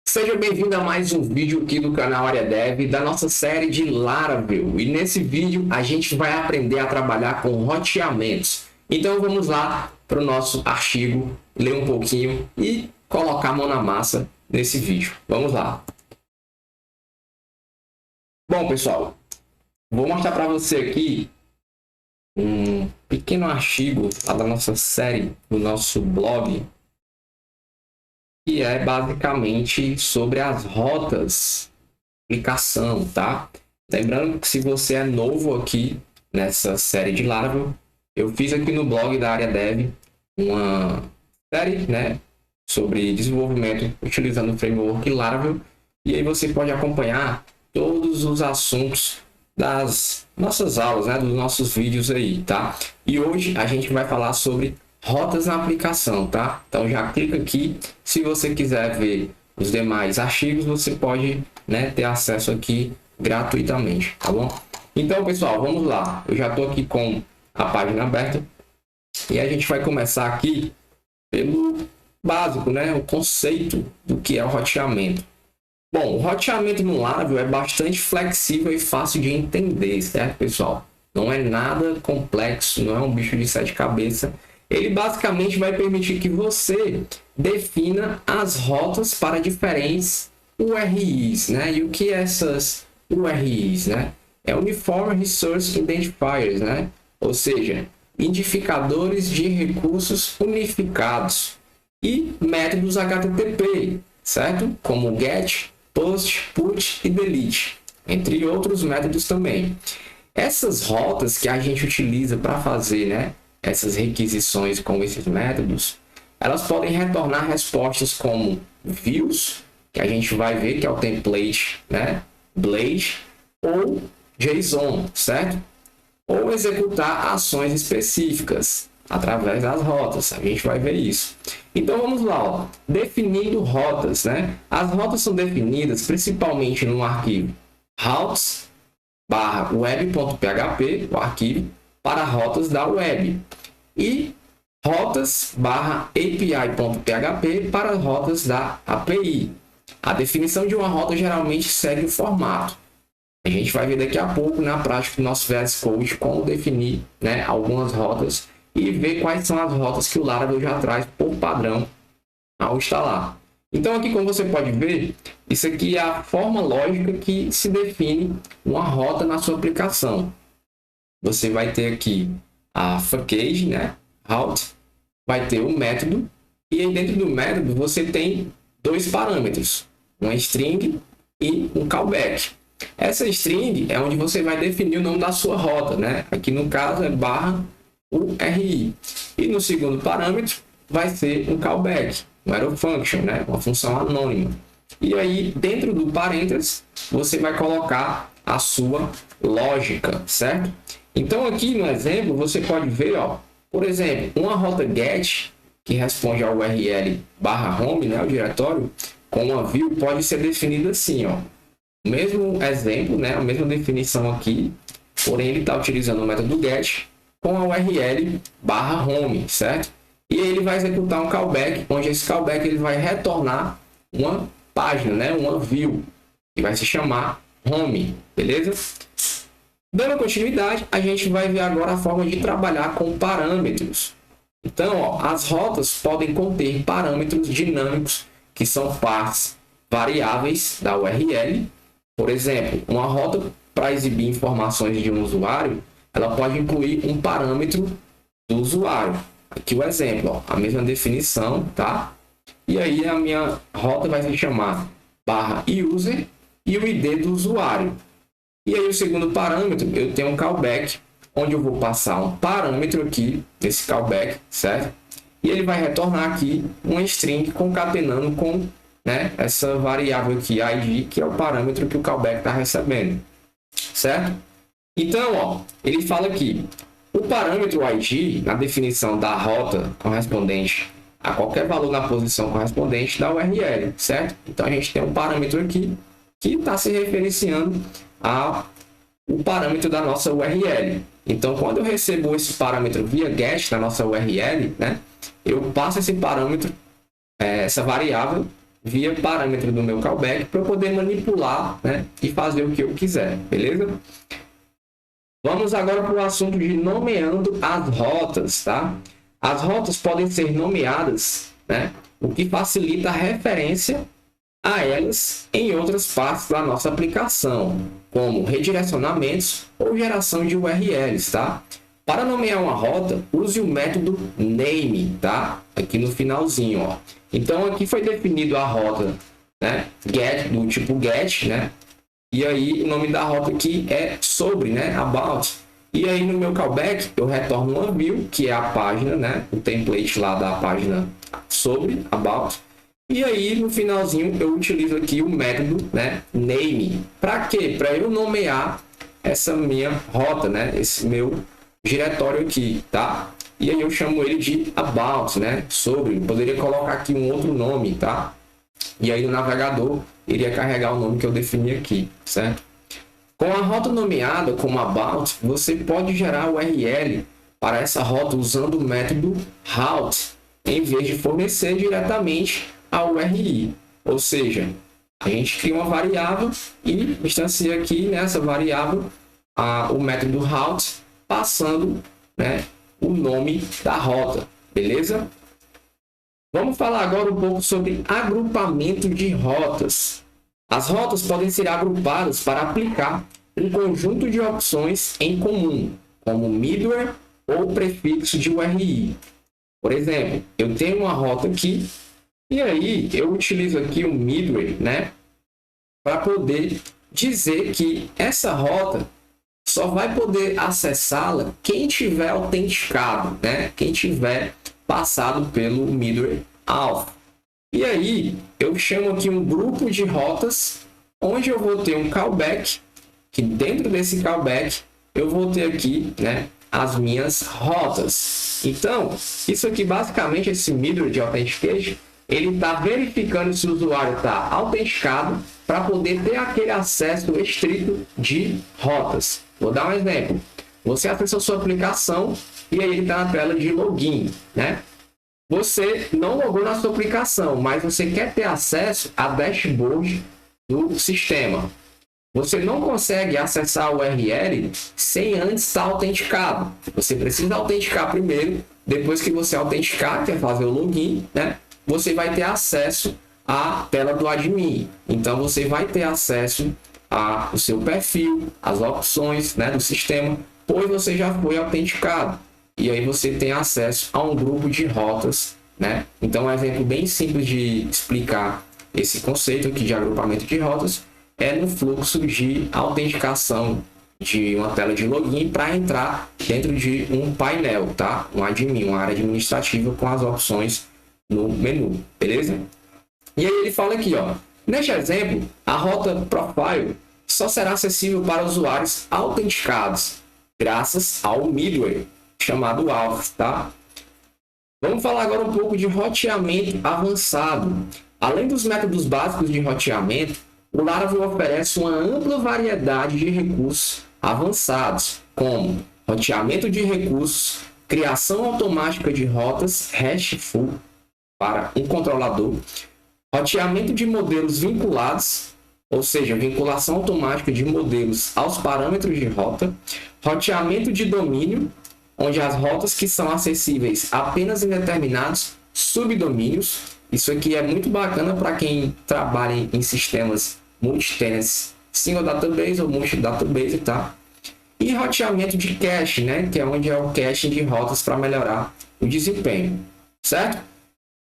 Seja bem-vindo a mais um vídeo aqui do canal Área Dev, da nossa série de Laravel. E nesse vídeo a gente vai aprender a trabalhar com roteamentos. Então vamos lá para o nosso artigo, ler um pouquinho e colocar a mão na massa nesse vídeo. Vamos lá. Bom, pessoal, vou mostrar para você aqui um pequeno artigo lá da nossa série, do nosso blog, que é basicamente sobre as rotas de aplicação, tá? Lembrando que se você é novo aqui nessa série de Laravel, eu fiz aqui no blog da Área Dev uma série, né, sobre desenvolvimento utilizando o framework Laravel, e aí você pode acompanhar todos os assuntos das nossas aulas, né, dos nossos vídeos aí, tá? E hoje a gente vai falar sobre rotas na aplicação, tá? Então já clica aqui. Se você quiser ver os demais artigos, você pode, né, ter acesso aqui gratuitamente, tá bom? Então, pessoal, vamos lá. Eu já estou aqui com a página aberta e a gente vai começar aqui pelo básico, né? O conceito do que é o roteamento. Bom, o roteamento no Laravel é bastante flexível e fácil de entender, certo, pessoal? Não é nada complexo, não é um bicho de sete cabeças. Ele basicamente vai permitir que você defina as rotas para diferentes URIs, né? E o que é essas URIs, né? É Uniform Resource Identifiers, né? Ou seja, identificadores de recursos unificados e métodos HTTP, certo? Como GET, POST, PUT e DELETE, entre outros métodos também. Essas rotas que a gente utiliza para fazer, né, essas requisições com esses métodos, elas podem retornar respostas como views, que a gente vai ver que é o template, né, Blade, ou JSON, certo? Ou executar ações específicas através das rotas. A gente vai ver isso. Então vamos lá, ó. Definindo rotas, né? As rotas são definidas principalmente no arquivo routes/web.php, o arquivo para rotas da web, e rotas/api.php para rotas da API. A definição de uma rota geralmente segue o formato. A gente vai ver daqui a pouco na prática do nosso VS Code como definir, né, algumas rotas e ver quais são as rotas que o Laravel já traz por padrão ao instalar. Então aqui, como você pode ver, isso aqui é a forma lógica que se define uma rota na sua aplicação. Você vai ter aqui a package, né, route, vai ter o método, e aí dentro do método você tem dois parâmetros, uma string e um callback. Essa string é onde você vai definir o nome da sua rota, né? Aqui no caso é /URI. E no segundo parâmetro vai ser um callback, um arrow function, né? Uma função anônima. E aí dentro do parênteses você vai colocar a sua lógica, certo? Então aqui no exemplo você pode ver, ó, por exemplo, uma rota get que responde ao URL /home, né, o diretório, com uma view pode ser definida assim, ó. O mesmo exemplo, né, a mesma definição aqui, porém ele está utilizando o método get com a URL /home, certo? E ele vai executar um callback, onde esse callback ele vai retornar uma página, né, uma view, que vai se chamar home, beleza? Dando continuidade, a gente vai ver agora a forma de trabalhar com parâmetros. Então, ó, as rotas podem conter parâmetros dinâmicos, que são partes variáveis da URL. Por exemplo, uma rota para exibir informações de um usuário, ela pode incluir um parâmetro do usuário. Aqui o exemplo, ó, a mesma definição, tá? E aí a minha rota vai se chamar /user e o ID do usuário. E aí o segundo parâmetro, eu tenho um callback, onde eu vou passar um parâmetro aqui, desse callback, certo? E ele vai retornar aqui uma string concatenando com, né, essa variável aqui, id, que é o parâmetro que o callback está recebendo, certo? Então, ó, ele fala aqui, o parâmetro id, na definição da rota correspondente a qualquer valor na posição correspondente da URL, certo? Então, a gente tem um parâmetro aqui que está se referenciando ao parâmetro da nossa URL. Então, quando eu recebo esse parâmetro via GET na nossa URL, né, eu passo esse parâmetro, essa variável, via parâmetro do meu callback para eu poder manipular, né, e fazer o que eu quiser, beleza? Vamos agora para o assunto de nomeando as rotas, tá? As rotas podem ser nomeadas, né, o que facilita a referência a elas em outras partes da nossa aplicação, como redirecionamentos ou geração de URLs, tá? Para nomear uma rota, use o método name, tá? Aqui no finalzinho, ó. Então, aqui foi definido a rota, né? Get, do tipo get, né? E aí, o nome da rota aqui é sobre, né? About. E aí, no meu callback, eu retorno uma view, que é a página, né? O template lá da página sobre, about. E aí, no finalzinho, eu utilizo aqui o método, né? Name. Para quê? Para eu nomear essa minha rota, né? Esse meu diretório aqui, tá? E aí eu chamo ele de about, né? Sobre. Eu poderia colocar aqui um outro nome, tá? E aí no navegador iria carregar o nome que eu defini aqui, certo? Com a rota nomeada como about, você pode gerar o URL para essa rota usando o método route, em vez de fornecer diretamente a URI. Ou seja, a gente cria uma variável e instancia aqui nessa variável o método route, passando, né, o nome da rota, beleza? Vamos falar agora um pouco sobre agrupamento de rotas. As rotas podem ser agrupadas para aplicar um conjunto de opções em comum, como middleware ou prefixo de URI. Por exemplo, eu tenho uma rota aqui, e aí eu utilizo aqui o middleware, né, para poder dizer que essa rota só vai poder acessá-la quem tiver autenticado, né? Quem tiver passado pelo middleware alpha. E aí, eu chamo aqui um grupo de rotas, onde eu vou ter um callback, que dentro desse callback, eu vou ter aqui, né, as minhas rotas. Então, isso aqui, basicamente, esse middleware de authentication, ele está verificando se o usuário está autenticado para poder ter aquele acesso estrito de rotas. Vou dar um exemplo. Você acessou sua aplicação e aí ele está na tela de login, né? Você não logou na sua aplicação, mas você quer ter acesso à dashboard do sistema. Você não consegue acessar o URL sem antes estar autenticado. Você precisa autenticar primeiro. Depois que você autenticar, quer fazer o login, né? Você vai ter acesso à tela do admin. Então, você vai ter acesso ao seu perfil, as opções, né, do sistema, pois você já foi autenticado. E aí você tem acesso a um grupo de rotas, né? Então, um exemplo bem simples de explicar esse conceito aqui de agrupamento de rotas é no fluxo de autenticação de uma tela de login para entrar dentro de um painel, tá? Um admin, uma área administrativa com as opções no menu, beleza? E aí ele fala aqui, ó, neste exemplo, a rota profile só será acessível para usuários autenticados, graças ao middleware chamado alpha, tá? Vamos falar agora um pouco de roteamento avançado. Além dos métodos básicos de roteamento, o Laravel oferece uma ampla variedade de recursos avançados, como roteamento de recursos, criação automática de rotas RESTful para um controlador, roteamento de modelos vinculados, ou seja, vinculação automática de modelos aos parâmetros de rota, roteamento de domínio, onde as rotas que são acessíveis apenas em determinados subdomínios. Isso aqui é muito bacana para quem trabalha em sistemas multi-tenants, single database ou multi-database, tá? E roteamento de cache, né? Que é onde é o caching de rotas para melhorar o desempenho, certo?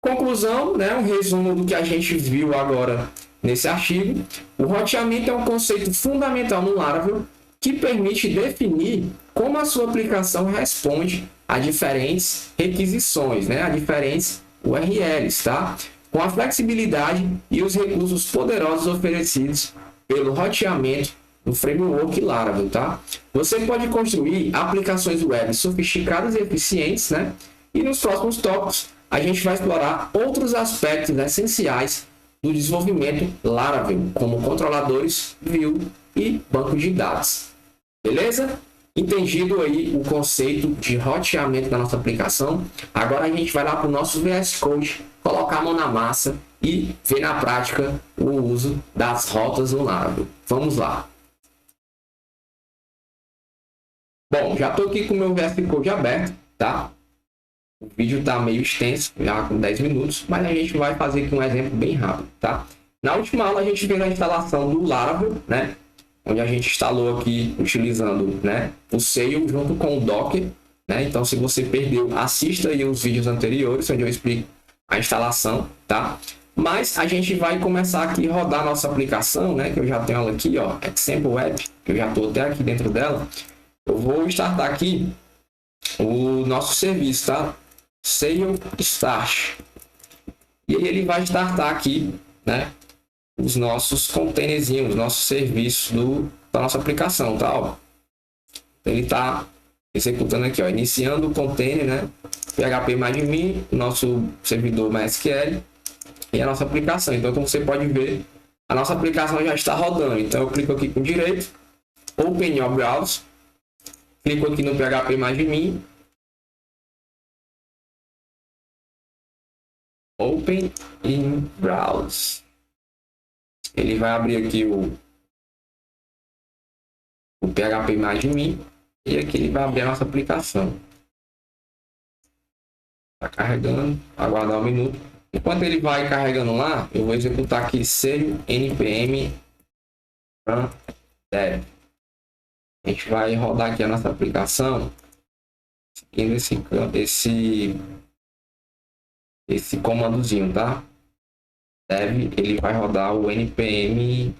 Conclusão, né? Um resumo do que a gente viu agora nesse artigo. O roteamento é um conceito fundamental no Laravel que permite definir como a sua aplicação responde a diferentes requisições, né? A diferentes URLs, tá? Com a flexibilidade e os recursos poderosos oferecidos pelo roteamento no framework Laravel, tá? Você pode construir aplicações web sofisticadas e eficientes, né? E nos próximos tópicos a gente vai explorar outros aspectos essenciais do desenvolvimento Laravel, como controladores, view e banco de dados. Beleza? Entendido aí o conceito de roteamento da nossa aplicação, agora a gente vai lá para o nosso VS Code, colocar a mão na massa e ver na prática o uso das rotas no Laravel. Vamos lá. Bom, já estou aqui com o meu VS Code aberto, tá? O vídeo está meio extenso, já com 10 minutos, mas a gente vai fazer aqui um exemplo bem rápido, tá? Na última aula a gente fez a instalação do Laravel, né? Onde a gente instalou aqui utilizando, né, o Sail junto com o Docker, né? Então, se você perdeu, assista aí os vídeos anteriores, onde eu explico a instalação, tá? Mas a gente vai começar aqui a rodar a nossa aplicação, né? Que eu já tenho ela aqui, ó, Example App, que eu já estou até aqui dentro dela. Eu vou startar aqui o nosso serviço, tá? Sail Start. E aí ele vai startar aqui, né, os nossos containerzinhos, os nossos serviços da nossa aplicação, tá? Ó. Ele está executando aqui, ó, iniciando o container, né? PHP MyAdmin, nosso servidor MySQL e a nossa aplicação. Então, como você pode ver, a nossa aplicação já está rodando. Então, eu clico aqui com direito, Open Your Browser, clico aqui no PHP MyAdmin, Open in Browse. Ele vai abrir aqui o PHP MyAdmin e aqui ele vai abrir a nossa aplicação. Está carregando, aguardar um minuto. Enquanto ele vai carregando lá, eu vou executar aqui Sail npm run dev. A gente vai rodar aqui a nossa aplicação seguindo esse comandozinho, tá? Ele vai rodar o npm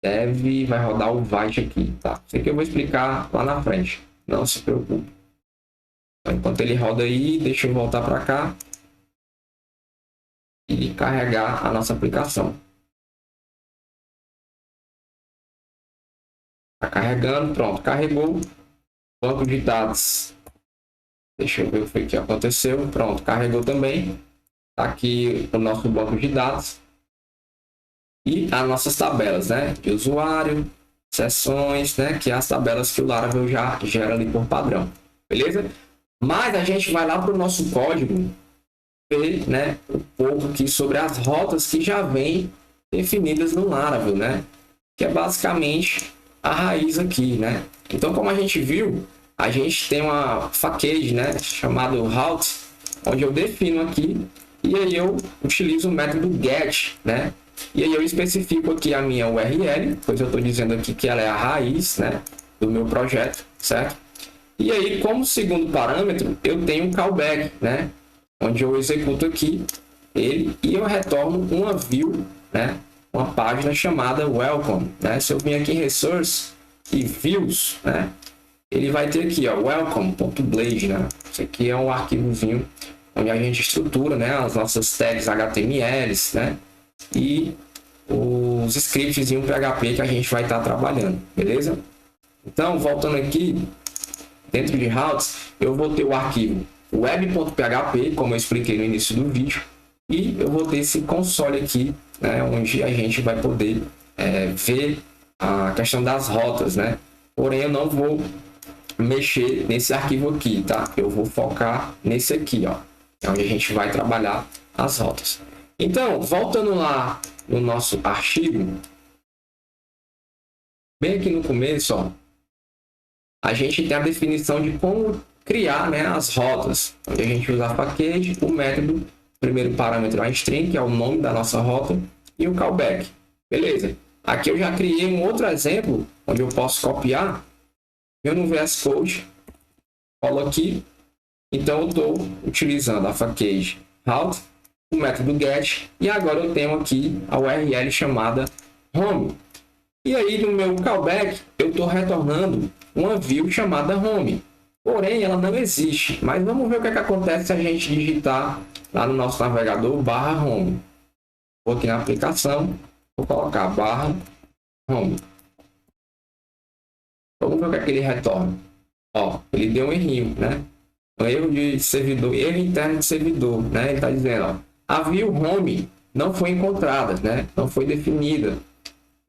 dev, vai rodar o Vite aqui, tá? Isso aqui eu vou explicar lá na frente, não se preocupe. Então, enquanto ele roda aí, deixa eu voltar para cá e carregar a nossa aplicação. Tá carregando, pronto, carregou. Banco de dados, deixa eu ver o que foi que aconteceu. Pronto, carregou também. Aqui o nosso banco de dados e as nossas tabelas, né, de usuário, sessões, né, que é as tabelas que o Laravel já gera ali por padrão, beleza? Mas a gente vai lá para o nosso código ver, né, um pouco aqui sobre as rotas que já vêm definidas no Laravel, né, que é basicamente a raiz aqui, né? Então, como a gente viu, a gente tem uma package, né, chamado route, onde eu defino aqui. E aí eu utilizo o método get, né? E aí eu especifico aqui a minha URL, pois eu estou dizendo aqui que ela é a raiz, né, do meu projeto, certo? E aí, como segundo parâmetro, eu tenho um callback, né, onde eu executo aqui ele e eu retorno uma view, né, uma página chamada welcome, né? Se eu vim aqui em resource e views, né, ele vai ter aqui, ó, welcome.blade, né? Isso aqui é um arquivozinho onde a gente estrutura, né, as nossas tags HTMLs, né, e os scripts em um PHP que a gente vai estar trabalhando, beleza? Então, voltando aqui, dentro de routes, eu vou ter o arquivo web.php, como eu expliquei no início do vídeo, e eu vou ter esse console aqui, né, onde a gente vai poder ver a questão das rotas, né? Porém, eu não vou mexer nesse arquivo aqui, tá? Eu vou focar nesse aqui, ó, onde a gente vai trabalhar as rotas. Então, voltando lá no nosso artigo, bem aqui no começo, ó, a gente tem a definição de como criar, né, as rotas, onde a gente usa a package, o método, primeiro parâmetro a string, que é o nome da nossa rota, e o callback. Beleza. Aqui eu já criei um outro exemplo, onde eu posso copiar, eu no VS Code, colo aqui. Então, eu estou utilizando a package route, o método get, e agora eu tenho aqui a URL chamada home. E aí, no meu callback, eu estou retornando uma view chamada home. Porém, ela não existe. Mas vamos ver o que acontece se a gente digitar lá no nosso navegador /home. Vou aqui na aplicação, vou colocar /home. Vamos ver o que ele retorna. Ó, ele deu um errinho, né? Um erro de servidor, erro interno de servidor, né? Ele está dizendo, ó, a view home não foi encontrada, né? Não foi definida.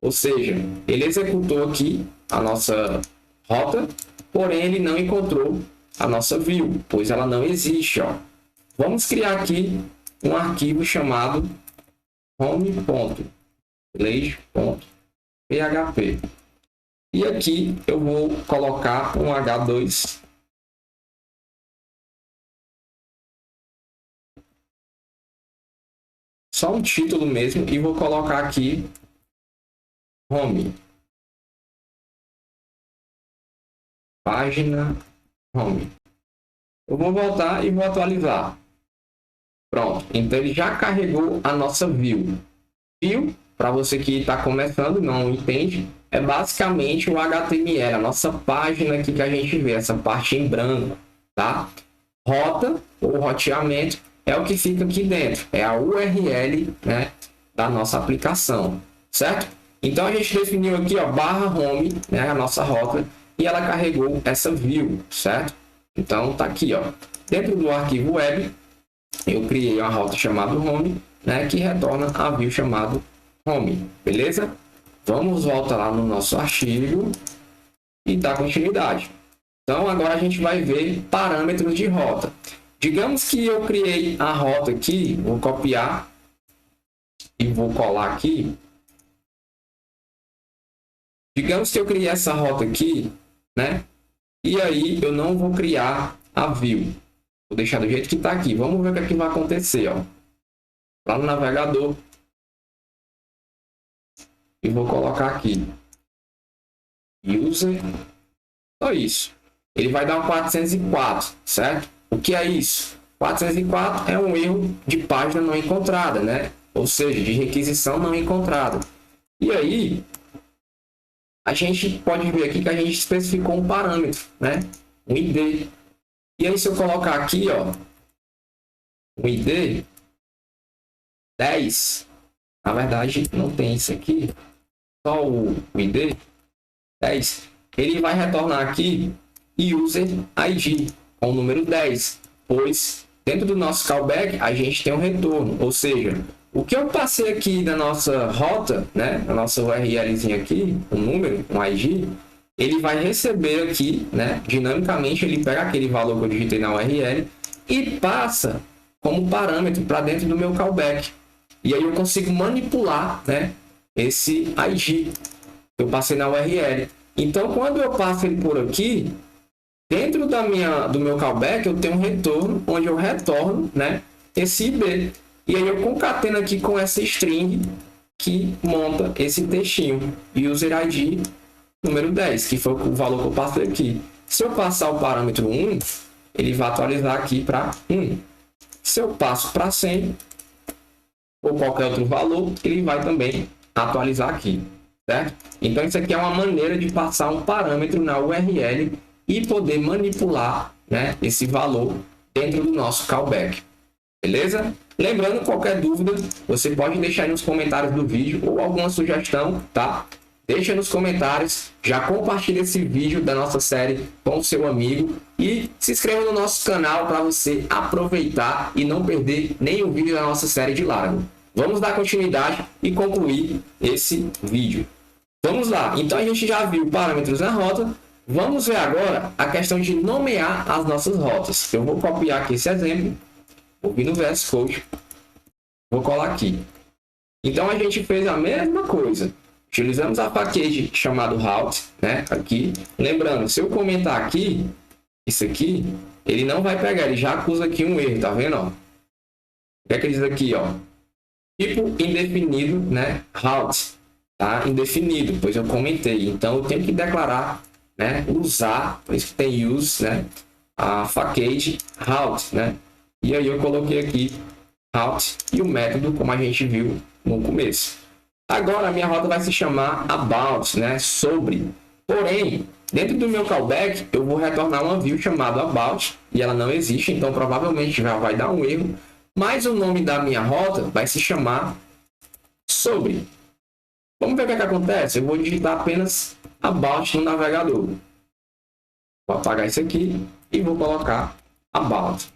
Ou seja, ele executou aqui a nossa rota, porém ele não encontrou a nossa view, pois ela não existe, ó. Vamos criar aqui um arquivo chamado home.blade.php. E aqui eu vou colocar um H2 só um título mesmo e vou colocar aqui home. Página home. Eu vou voltar e vou atualizar. Pronto. Então ele já carregou a nossa view. View, para você que está começando, não entende, é basicamente o HTML, a nossa página aqui que a gente vê, essa parte em branco, tá? Rota ou roteamento é o que fica aqui dentro, é a URL, né, da nossa aplicação, certo? Então a gente definiu aqui, ó, /home, né, a nossa rota, e ela carregou essa view, certo? Então tá aqui, ó, dentro do arquivo web, eu criei uma rota chamada home, né, que retorna a view chamado home, beleza? Vamos voltar lá no nosso arquivo e dar continuidade. Então agora a gente vai ver parâmetros de rota. Digamos que eu criei a rota aqui, vou copiar e vou colar aqui. Digamos que eu criei essa rota aqui, né? E aí eu não vou criar a view. Vou deixar do jeito que está aqui. Vamos ver o que é que vai acontecer, ó. Lá no navegador. E vou colocar aqui. User. Só isso. Ele vai dar um 404, certo? O que é isso? 404 é um erro de página não encontrada, né? Ou seja, de requisição não encontrada. E aí, a gente pode ver aqui que a gente especificou um parâmetro, né? Um ID. E aí, se eu colocar aqui, ó, um ID 10, na verdade, não tem isso aqui, só o ID 10, ele vai retornar aqui user ID com o número 10, pois dentro do nosso callback a gente tem um retorno, ou seja, o que eu passei aqui na nossa rota, né, na nossa URLzinha aqui, um número, um ID, ele vai receber aqui, né, dinamicamente ele pega aquele valor que eu digitei na URL e passa como parâmetro para dentro do meu callback. E aí eu consigo manipular, né, esse ID que eu passei na URL. Então, quando eu passo ele por aqui, dentro do meu callback, eu tenho um retorno, onde eu retorno, né, esse ID. E aí eu concateno aqui com essa string que monta esse textinho. User ID número 10, que foi o valor que eu passei aqui. Se eu passar o parâmetro 1, ele vai atualizar aqui para 1. Se eu passo para 100, ou qualquer outro valor, ele vai também atualizar aqui, certo? Então, isso aqui é uma maneira de passar um parâmetro na URL e poder manipular, né, esse valor dentro do nosso callback. Beleza? Lembrando, qualquer dúvida, você pode deixar aí nos comentários do vídeo ou alguma sugestão, tá? Deixa nos comentários, já compartilha esse vídeo da nossa série com o seu amigo e se inscreva no nosso canal para você aproveitar e não perder nenhum vídeo da nossa série de Laravel. Vamos dar continuidade e concluir esse vídeo. Vamos lá, então a gente já viu parâmetros na rota, vamos ver agora a questão de nomear as nossas rotas. Eu vou copiar aqui esse exemplo, vou vir no VS Code, vou colar aqui. Então a gente fez a mesma coisa. Utilizamos a package chamado route, né, aqui. Lembrando, se eu comentar aqui, isso aqui, ele não vai pegar, ele já acusa aqui um erro, tá vendo, ó? O que é que diz aqui, ó? Tipo indefinido, né, route, tá? Indefinido, pois eu comentei. Então eu tenho que declarar, né, usar, por isso que tem use, né, a package route, né? E aí eu coloquei aqui route e o método, como a gente viu no começo. Agora a minha rota vai se chamar about, né? Sobre. Porém, dentro do meu callback, eu vou retornar uma view chamada about e ela não existe, então provavelmente já vai dar um erro. Mas o nome da minha rota vai se chamar sobre. Vamos ver o que acontece. Eu vou digitar apenas about no navegador. Vou apagar isso aqui e vou colocar about.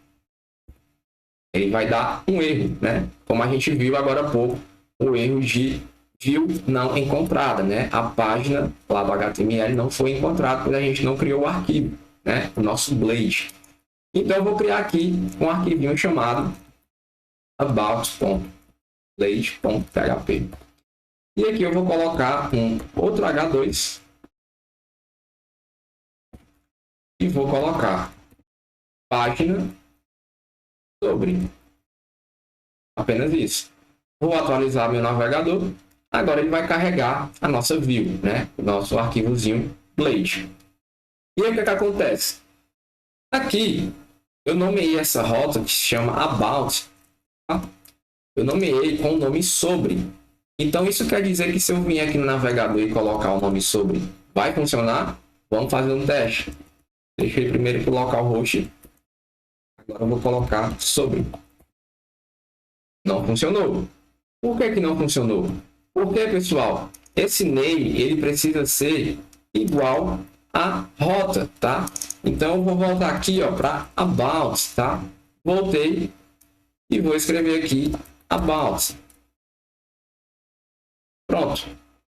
Ele vai dar um erro, né? Como a gente viu agora há pouco, o erro de view não encontrada, né? A página lá do HTML não foi encontrada porque a gente não criou o arquivo, né? O nosso Blade. Então, eu vou criar aqui um arquivinho chamado about.blade.php. E aqui eu vou colocar um outro H2 e vou colocar página sobre apenas isso. Vou atualizar meu navegador. Agora ele vai carregar a nossa view, né? O nosso arquivozinho Blade. E aí o que acontece? Aqui eu nomeei essa rota que se chama about. Tá? Eu nomeei com o nome sobre. Então isso quer dizer que se eu vier aqui no navegador e colocar o nome sobre, vai funcionar? Vamos fazer um teste. Deixei primeiro para o localhost. Agora eu vou colocar sobre. Não funcionou. Por que não funcionou? Porque, pessoal, esse name ele precisa ser igual à rota, tá? Então eu vou voltar aqui, ó, para about, tá? Voltei e vou escrever aqui about. Pronto.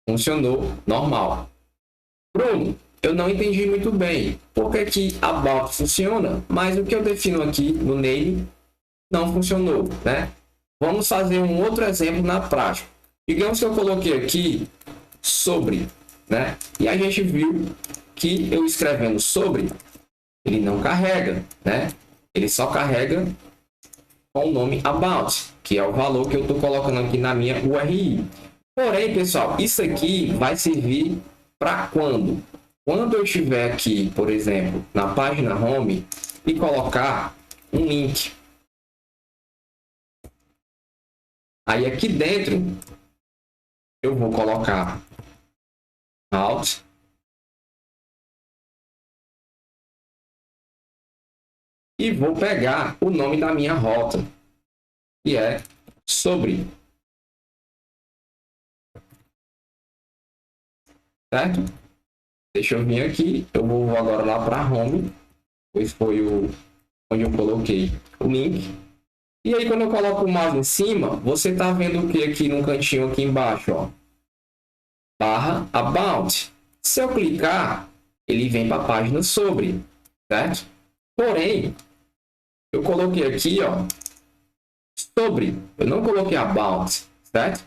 Funcionou normal. Bruno, eu não entendi muito bem por que about funciona, mas o que eu defino aqui no name não funcionou, né? Vamos fazer um outro exemplo na prática. Digamos que eu coloquei aqui sobre, né? E a gente viu que eu escrevendo sobre, ele não carrega, né? Ele só carrega com o nome about, que é o valor que eu estou colocando aqui na minha URI. Porém, pessoal, isso aqui vai servir para quando? Quando eu estiver aqui, por exemplo, na página home e colocar um link. Aí aqui dentro eu vou colocar Alt e vou pegar o nome da minha rota, que é sobre. Certo? Deixa eu vir aqui, eu vou agora lá para home, pois foi onde eu coloquei o link. E aí quando eu coloco o mouse em cima, você está vendo o que aqui no cantinho aqui embaixo, ó? Barra about. Se eu clicar, ele vem para a página sobre, certo? Porém, eu coloquei aqui, ó, sobre. Eu não coloquei about, certo?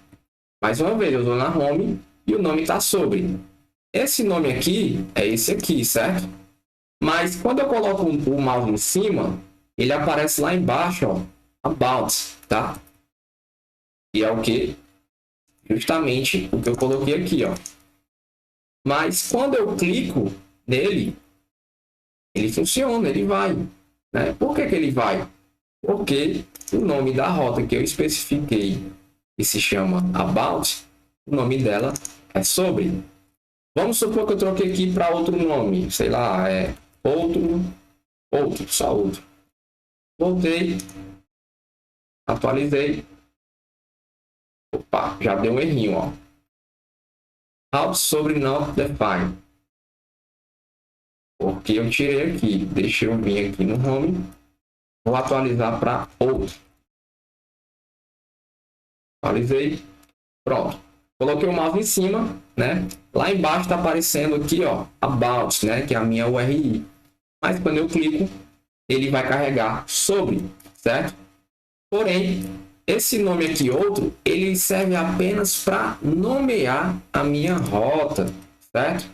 Mais uma vez, eu vou na home e o nome está sobre. Esse nome aqui é esse aqui, certo? Mas quando eu coloco o mouse em cima, ele aparece lá embaixo, ó, about, tá? E é o que? Justamente o que eu coloquei aqui, ó. Mas quando eu clico nele, ele funciona, ele vai, né? Por que ele vai? Porque o nome da rota que eu especifiquei, que se chama about, o nome dela é sobre. Vamos supor que eu troquei aqui para outro nome, sei lá, é só outro. Voltei, atualizei. Opa, já deu um errinho, ó. Out sobre not defined. Porque eu tirei aqui. Deixa eu vir aqui no home. Vou atualizar para outro. Atualizei. Pronto. Coloquei o mouse em cima, né? Lá embaixo está aparecendo aqui, ó, about, né? Que é a minha URI. Mas quando eu clico, ele vai carregar sobre, certo? Porém, esse nome aqui, outro, ele serve apenas para nomear a minha rota, certo? O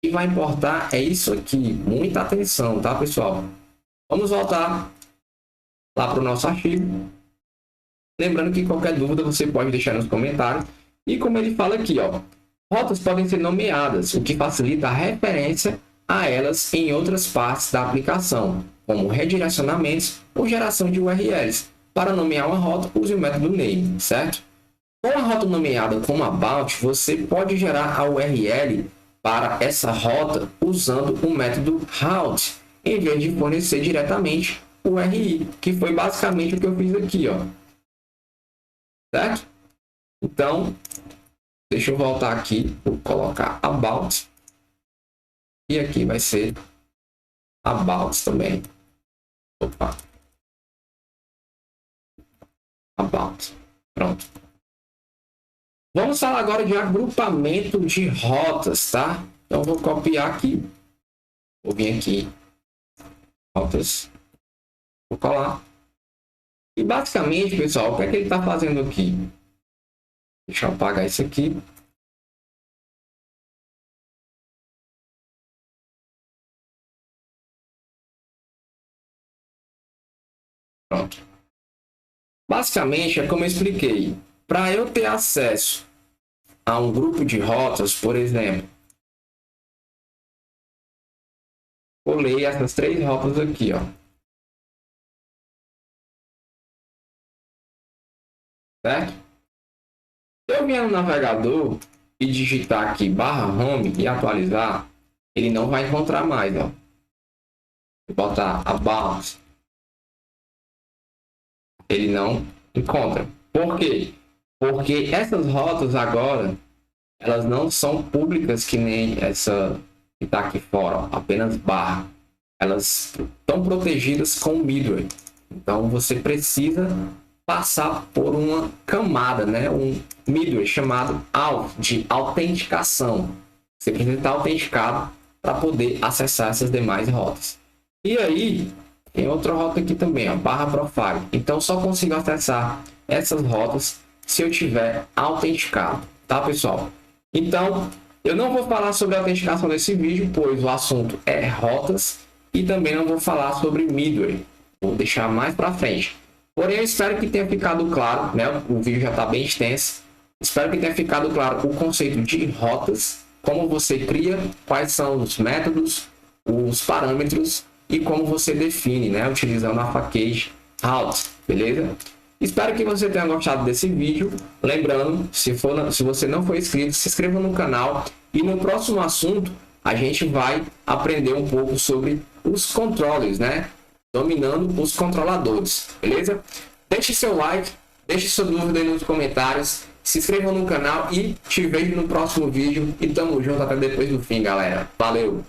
que vai importar é isso aqui. Muita atenção, tá, pessoal? Vamos voltar lá para o nosso artigo. Lembrando que qualquer dúvida você pode deixar nos comentários. E como ele fala aqui, ó, rotas podem ser nomeadas, o que facilita a referência a elas em outras partes da aplicação, como redirecionamentos ou geração de URLs. Para nomear uma rota, use o método name, certo? Com a rota nomeada como about, você pode gerar a URL para essa rota usando o método route, em vez de fornecer diretamente o URI, que foi basicamente o que eu fiz aqui, ó. Certo? Então, deixa eu voltar aqui, vou colocar about, e aqui vai ser about também. Opa. About. Pronto. Vamos falar agora de agrupamento de rotas, tá? Então, vou copiar aqui. Vou vir aqui. Rotas. Vou colar. E basicamente, pessoal, o que é que ele está fazendo aqui? Deixa eu apagar isso aqui. Pronto. Basicamente, é como eu expliquei. Para eu ter acesso a um grupo de rotas, por exemplo, colei essas 3 rotas aqui, ó. Certo? Se eu vier no navegador e digitar aqui /home e atualizar, ele não vai encontrar mais, ó. Vou botar about, ele não encontra. Por quê? Porque essas rotas agora, elas não são públicas que nem essa que está aqui fora, ó, apenas barra. Elas estão protegidas com middleware. Então você precisa passar por uma camada, né? Um middleware chamado auth, de autenticação. Você precisa estar autenticado para poder acessar essas demais rotas. E aí, tem outra rota aqui também, ó, /profile. Então só consigo acessar essas rotas se eu tiver autenticado, tá, pessoal? Então, eu não vou falar sobre a autenticação nesse vídeo, pois o assunto é rotas, e também não vou falar sobre middleware. Vou deixar mais para frente. Porém, eu espero que tenha ficado claro, né? O vídeo já está bem extenso. Espero que tenha ficado claro o conceito de rotas, como você cria, quais são os métodos, os parâmetros e como você define, né? Utilizando a package route, beleza? Espero que você tenha gostado desse vídeo. Lembrando, se você não for inscrito, se inscreva no canal. E no próximo assunto, a gente vai aprender um pouco sobre os controles, né? Dominando os controladores, beleza? Deixe seu like, deixe sua dúvida aí nos comentários, se inscreva no canal e te vejo no próximo vídeo. E tamo junto até depois do fim, galera. Valeu!